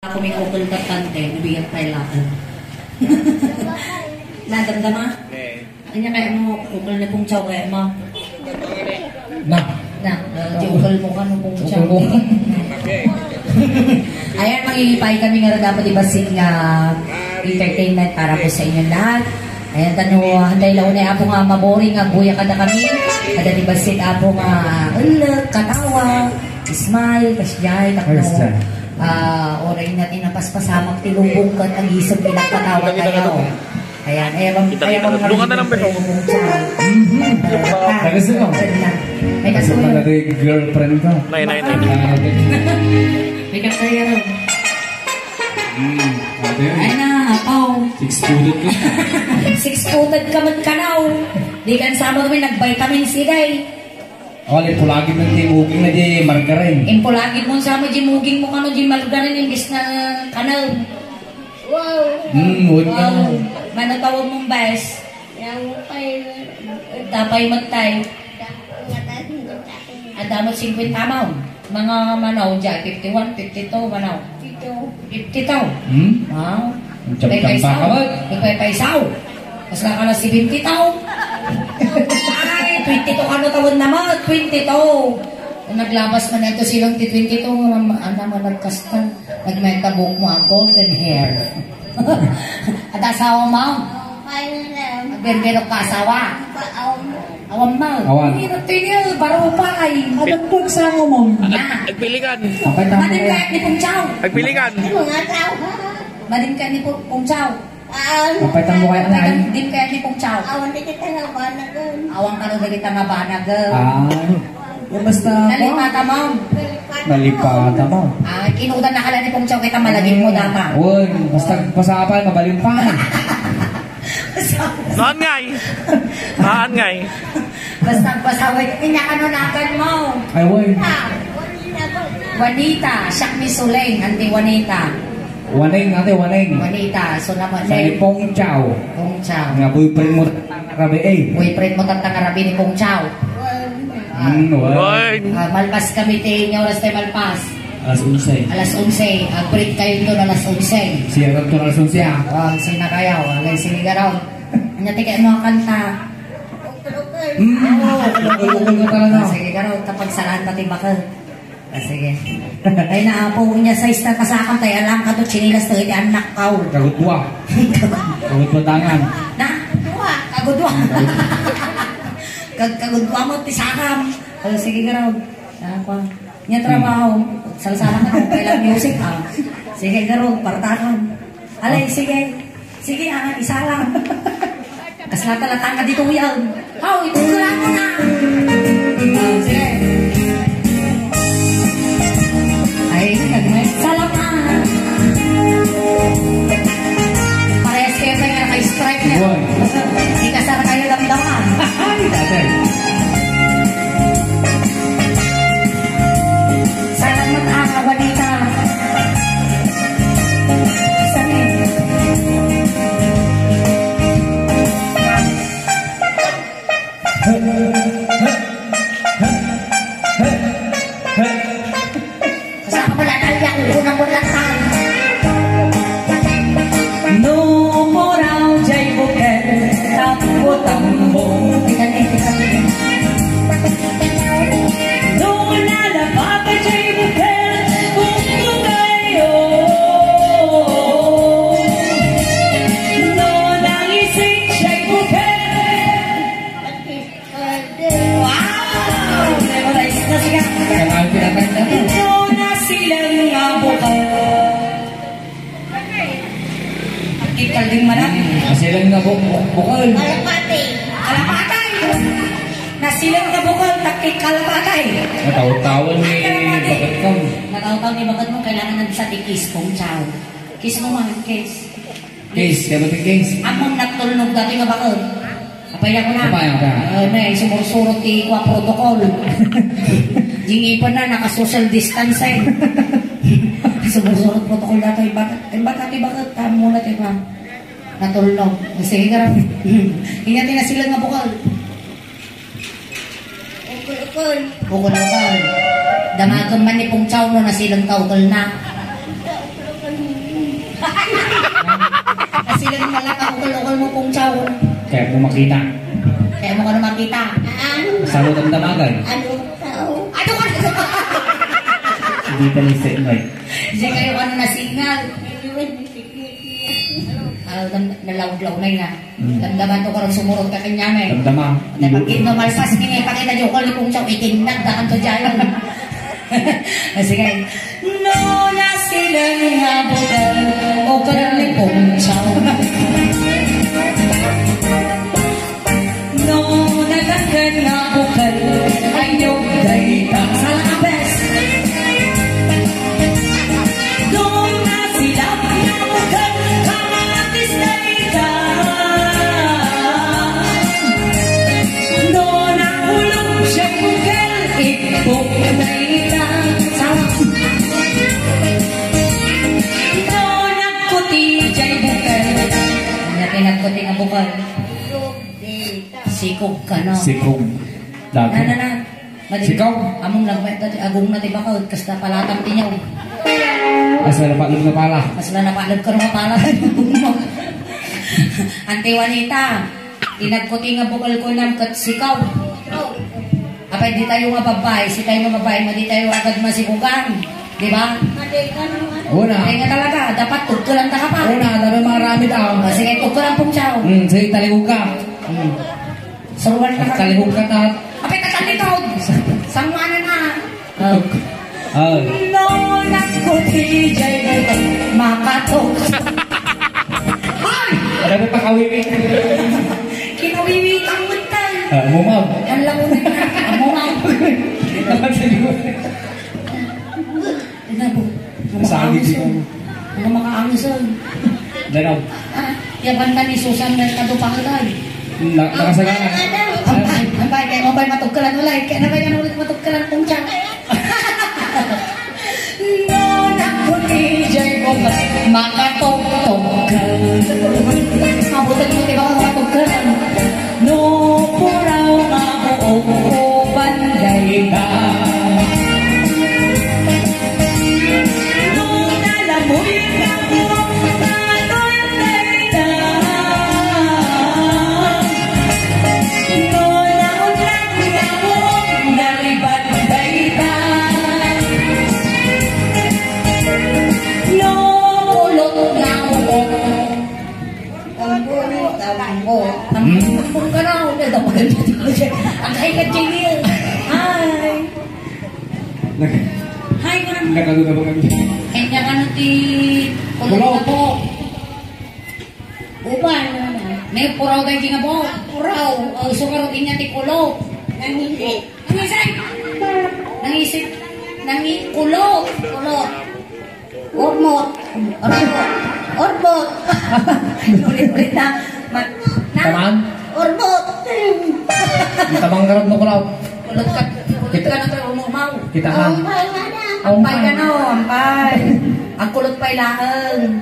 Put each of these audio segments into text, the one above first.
Ako may ukol ka tante, nabigyan tayo lakan. Nadamdama? Kanya kaya mo, ukol na pong chow kaya mo? Na, di ukol mo ka no pong chow. Ayan, mangingipay kami nga dapat ibasin nga entertainment para po sa inyong lahat. Ayan, handay laon na po nga maboring nga buya kada kami. Kada ibasin po nga ulag, katawa, smile, kasyay, takno. Oray natin ang paspasamang tilubong ka at ang isang pinagpatawa kayo. Ayan, ayabang tulungan na lang ba ito? May kasuyo. Girlfriend ka. Nay. May kasuyo rin. Ay na, Pao. Six-footed ka. Six-footed ka man ka now. Di kan sama kami nag-vitamin C day. Oli, pulagin ng timuging na di margarin. Impulagin mo sama di muging mo kano di margarin imbis na kanal. Wow. Wow. Manatawag mong bes. Tapay magtay. Adamot 50 tamaw. Mga manaw dyan, 51, 52, manaw. 52. Wow. May paisaw. Mas lang ka na 70 tao. Ay, 22 ano tawon naman, 22. Naglabas man ito silang 22, naman nagkastan. Nagmentabok mo ang golden hair. At asawa mo? Berbero ka asawa? Awan mo? Awan. Tinil, baro pa ay. Adagdag sa mo. Agpilikan. Madim ka ni Pong Chow. Agpilikan. Madim ka ni Pong Chow. Kapaitan mo kaya na. Dim kaya ni Pong Chow. Awan di kita nga banagan. Awang ka rin kita nga banag. Basta Nalipata mo. nalipata mo. Kinudan na kala ni Pong Chow kita malagin mo dama. Uy, basta pasapan, mabalin pa. Naan ngay. Basta pasaway. Pinakanonakan mo. Ay, uy. Juanita. Siyak ni Suleng. Anti Juanita. Waneng, ate, waneng. Juanita. So naman Sa ni Pong Chow. Pong Chow. Nga boyfriend mo rabi eh. Boyfriend mo tatangarabi ni Pong Chow. Boy. Malpas kami tayo oras tayo malpas. Alas 11. Alas 11. Break kayo doon alas 11. Siya ka ito alas 11 ah. Sina kayo. Alay sinigaraw. Anya tika mo kanta. Ukol ka talaga. Sige garaw. Tapag salaan pati bakal. Sige. Ay naapo niya sa isang kasakam tayo. Alam ka doon chinilas tayo. Anak kaw. Kagutwa. Kagutwa tangan. Na? Kagudwa. Kagudwa mo tisakam. Sige garaw. Apa? Nya trabaho. Salasala ka kung kailang music. Sige garo, partakan. Alay, sige. Sige, isa lang. Kaslata-lata ka dito yan. Ito ko lang mo na. Sige. Ay, salamat. Parehas kayo tayo naka-strike na. Hindi kasara kayo damdaman. Ay, tatay. Salamat Juanita. Sani. Kasama pala tayo ang unang bulatan. No more out, jay buket, tambo-tambong. Tika. Ikalding manap. Nasilang na bukol. Kalapati. Nasilang na bukol, takik kalapatay. Nataw-tawan ni Bakat Kong. Nataw-taw ni Bakat mo, kailangan na sa tikis Pong Chow. Kiss mo man, kiss. Case, kaya ba't yung case? Among natulnog dati nga Bakat. Kapaya ko na. Kapaya ka. Sumursurot ti kwa protocol. Ipon na, naka-social distancing. Sumursurot protocol dati. Bakat, muna ti ba? Natulnog. Sige ka rin. Ingatin na sila nga bukal. Ukol. Damagan man ni Pong Chow no na silang kaukol na. sila ng malaka ukol-ukol mo pong chow. Kaya mo makita. Kaya mo ka na makita. Salo ng damagan. Ano tao? Ano ka na? Hindi pa ni Senay. Kasi kayo ano na signal. Nalaw-law na yun. Damdaman to karong sumurot ka kanya may. Damdama. Pag malpas nga ipakita nyo ko kung siya itinag dakan to dyan. Sige. No na sila nga bugal o karang kong siya. No nagagad nga bugal ay yung gaita. Sala ka best. No na sila nga bugal kamatis na ika. No na ulong siya bugal ikpong na ika. No nagkuti jay bugal. Nagkuti nga bugal. Sikog ka na. Sikog. Dati. Na. Sikaw? Among nagmet dati agong na tiba ka kas na palatang tinyaw. Asa na palog na pala. Mas na napalad ka nga pala. Ante Juanita, inagkuti nga bukal ko ng kat sikaw. Apay di tayo nga babae, si tayo nga babae, di tayo agad masikugan. Di ba? Una. Kaya nga talaga, dapat tugtulan ka pa. Una, dami marami daw. Sige, tugtulan pong siyaw. Sige, talihog ka. Saruan ka ka. Talihog ka na. Apay katalitaw. Sangmana na. Ay. No, nagkuti jay makatok. Ay! Ada mo pa kawiwi. Kinawiwi kang mutan. Mumaw. Yan lang mo na. Amumaw. Dapat sa iyo. Nabo. Sagi dito. Mga makaangusan. Danaw. Yaban ka ni Susan na katupangagay. Nakasagana. Ampay, kaya mo ba'y matugkalan ulit? Kaya na ba'y ulit matugkalan kong tiyan? No, nakuti jay ko ba makatugtugkan. Mabutan mo diba ka makatugkalan? No, puraw nga buong ko banday ka. No, nalamoy ka buong katoy na. No, naunang nga buong nalibanday ka. No, kulot na buong. Ang ka na, ulit ako. Ang kaigat Jamil. Hi. Hi, ma'am. Nakaluga ba kami? Kanya ka na ti kulot po. Uban. May puraw kayo nga po. Puraw. Sukarot niya ti kulot. Nangisip. Nangisip. Kulot. Kulot. Ormot. Orbot. Ulit-ulit na. Tamaan? Orbot. Tamang garot mo kulaw. Kulot ka. Kulot ka na tayo umumaw. Kita ka. Ampay ka na. Ampay. Ang kulot pa'y laang.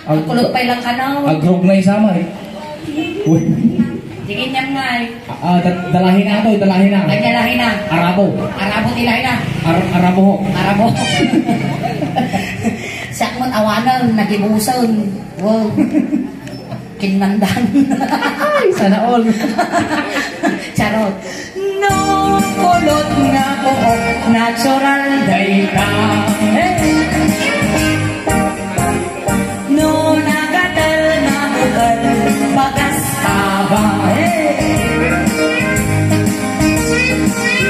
Ang kulot pa'y lang ka na. Agrog na isama eh. Uy. Tingin niya nga eh. Dalahin na ito. Dalahin na. Kanya lahin na. Arabo. Arabo tilahin na. Arabo ho. Arabo. Sakmon awanan, nagibusan. Wow. Kinandan. Sana all. Charot. No, kulot nga po, natural data. No, nagatal na bukal, bagas taba.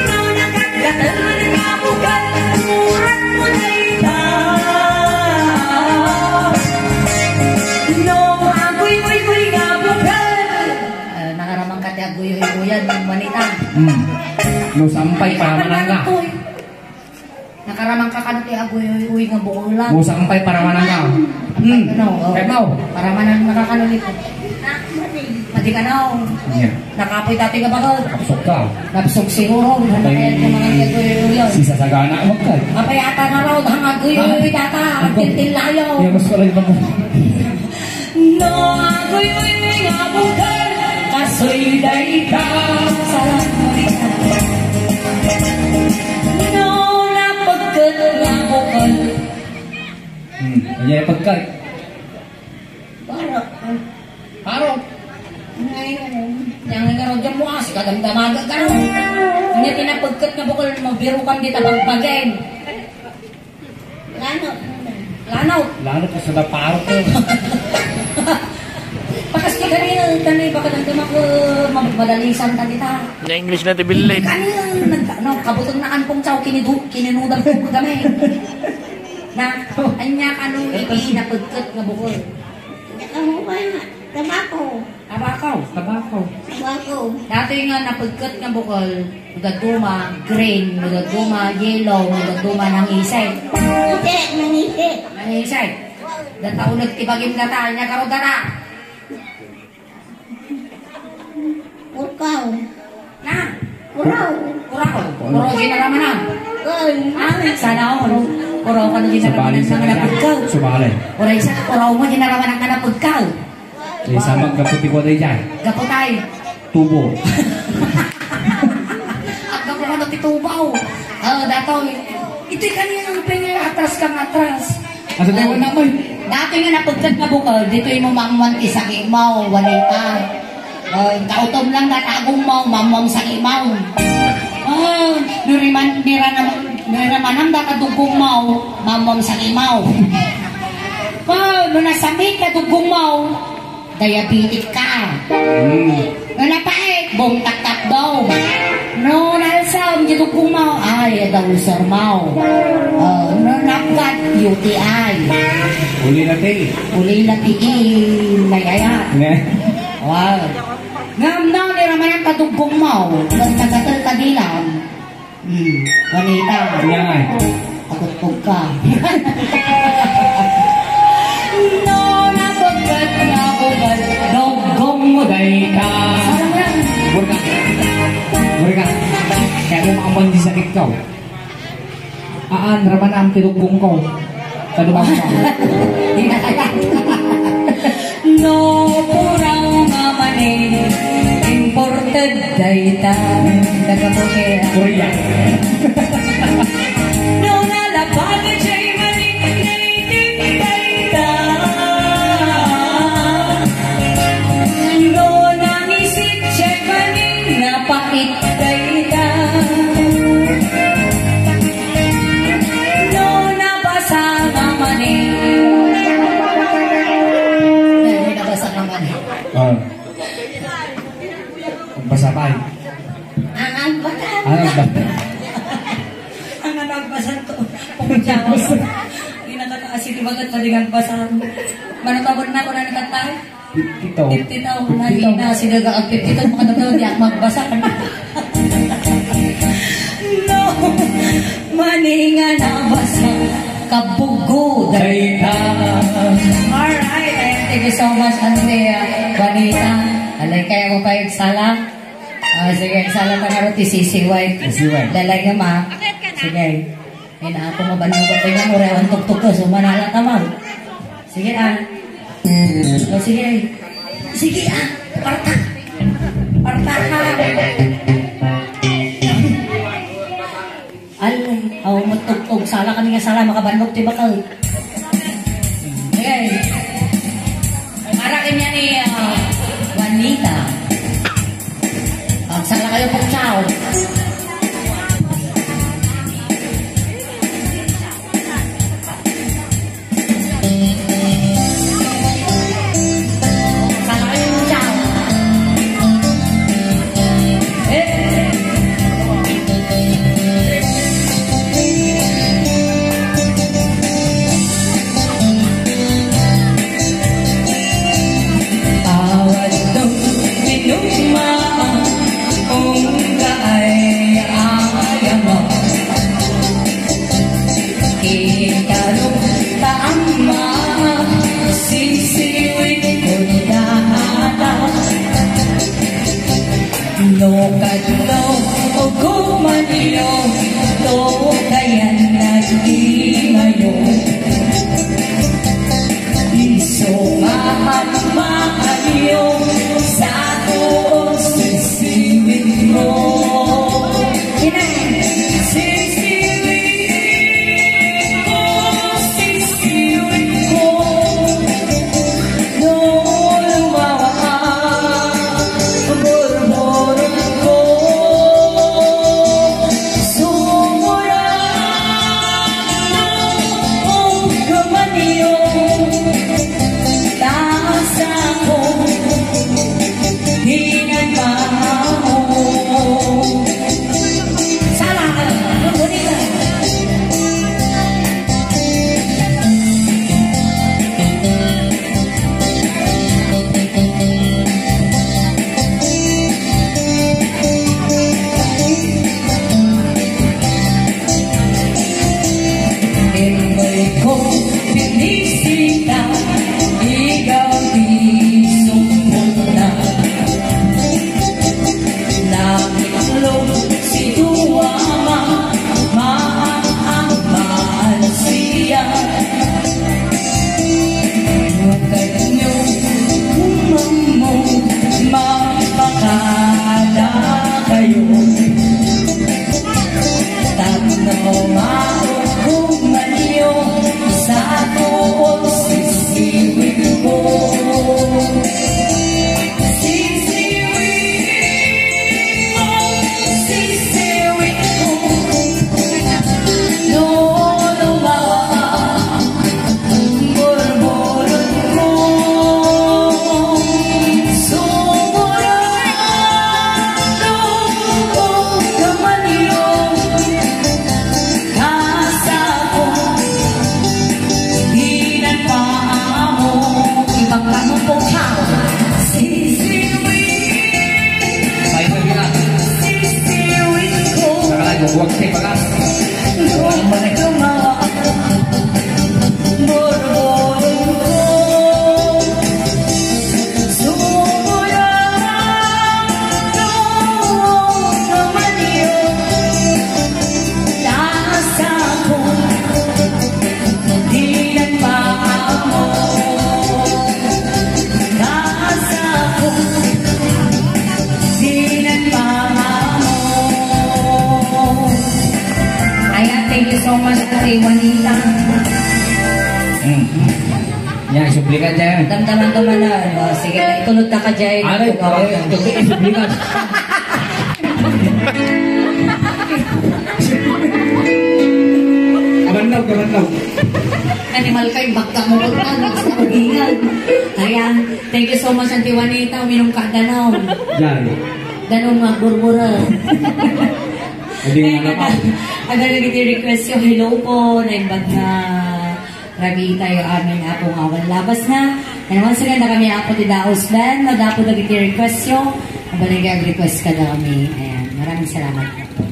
No, nagatal na bukal, murat mo na ita. No, agoy-goy nga bukal. Nakaramang kati agoy-goyan ng manita. No sampay para manangga. Nakaramang kakanti agoy-goy nga bukal lang. No sampay para manangga. Kaya mau. Para manang nakakanulit ko. Mati ka na. Iya. Nakapoy dati ka bakal. Kapsok ka. Napsog siguro. Ano kaya yung mga agoy-goyan? Sisa sagana wag ka. Apay ata na raw. Hang agoy-goy data. Tintin layo. Iya mas kalay ba mo? No, agoy-goy nga bukal. Kasoy day ka. Salam mo rin. No, napagkal nga bukal. Iya pagkat. Para. pagadamdamaga ka ron. Hindi tinapagkat nga bukol mabirukan kita pagpagain. Lanot. Lanot. Lalo pa sa naparo ko. Pakas ka kanina pagadamdaman ko madalisan ka kita. Na English na tibilin. Kanina kabutong na anpong tsaw kininudang ko kami. Na anya kanong iti napagkat nga bukol. Ano ba na? Tabako. Tabakaw. Tabako. Tabako. Dati nga napagkat nga bukol, nagaguma, green, nagaguma, yellow, nagaguma ng isay. Hindi, manisi. Ng isay. Dataw nagtibagin na tayo niya karo dara. Urkaw. Na, Uraw. kuraw. Kuraw ginaramanan. Kun. Sana ako, kuraw ka na ginaramanan sa nga napagkaw. Sumali. Kuraw mo ginaramanan ka napagkaw. Eh, sama kaputi ko tayo dyan. Gapotay. Tubo. At gapo ka na titubaw. Dataw, ito'y kanina ng pengen atras kang atras. Asa tayo naman? Dati nga napagkat na bukal, dito yung mamamwan isaki mo, walita. Kautom lang natagong mo, mamam sa imaw. Niramanam datadugong mo, mamam sa imaw. Nunasamit na dugong mo, diabetic ka. Nunapait, bong tak-tak daw. Nunalsam, dugong mo, ay, daw sir mo. Nunapgat, UTI. Uli natin. Uli natiin, nayayat. Wow. Ngam na ni raman ang kadugong mo. Nagtagatal kadilan. Wanita. Yan. Takot-pog ka. No, napagkat na bugad. Dugong mo day ka. Sarang lang. Burka. Burka. Kaya mo makapang di sakit ko. Raman ang tinugbong ko. Kadubang ko. Hindi na kaya. No, puraw nga mani. Imported dayta. Nagkapukin. Korea. No, nalapag jay mani. Native dayta. No, nangisip jay mani. Napakit dayta. No, nabasa nga mani. Nabasa nga mani. Basa tayo. Ang agbatan. Ang nagbasan to. Pumunjawas. Hindi nakakaasili bagat palingan basan. Manatawad na ako na natatay. Tito. 50 taon na hindi na sinaga ang 50 taon makadagdaw di ako magbasa. No, maninga na basa. Kabugo. Dayta. Alright, thank you so much, Ante Juanita. Alay kaya ko kayo sala. Sige, sala ka nga roti sisiway. Sisiway. Lalay ka ma. Sige. May na ako mabanong ko nga mo rewan tuktok ko. So manala ka ma. Sige O sige. Sige Parta. Parta ka. Alay. Aw matugtog. Sala kami nga sala. Makabanok tiba ka. Sige. Arakin niya ni Juanita. Sala kayo pong chow. Sala kayo pong chow. Awad ng minuma. Lokadlo o kumanyo, to kayan nag-imayo. Iso mahamakayo sa tuos sisiwin mo. Sisiwin mo. Himay ko pinisita, ikaw isumpong na. Nakiklog si Duwama, maang siya. Huwag niyo umamong mapakala kayo. Tatlo maukuman niyo sa tuon sisiwin ko. Huwag kayo bagas. Thank you so much kay Juanita. Yan, suplikan dyan. Damdaman ko man na. Sige, tulog na ka dyan. Ano? Suplikan. Kabanlaw. Animal kayo, bakta mo ko na. Ayan, thank you so much Auntie Juanita. Minong ka danaw. Yan. Danong magbura-bura. Hindi nga naman. Ang nag-request yung hello po, naimbag na Ramita yung amin apong awan labas na. And once again, na kami apo di Daos Band, madapo nag-request yung, ang nag-request ka na kami. Ayan, maraming salamat po.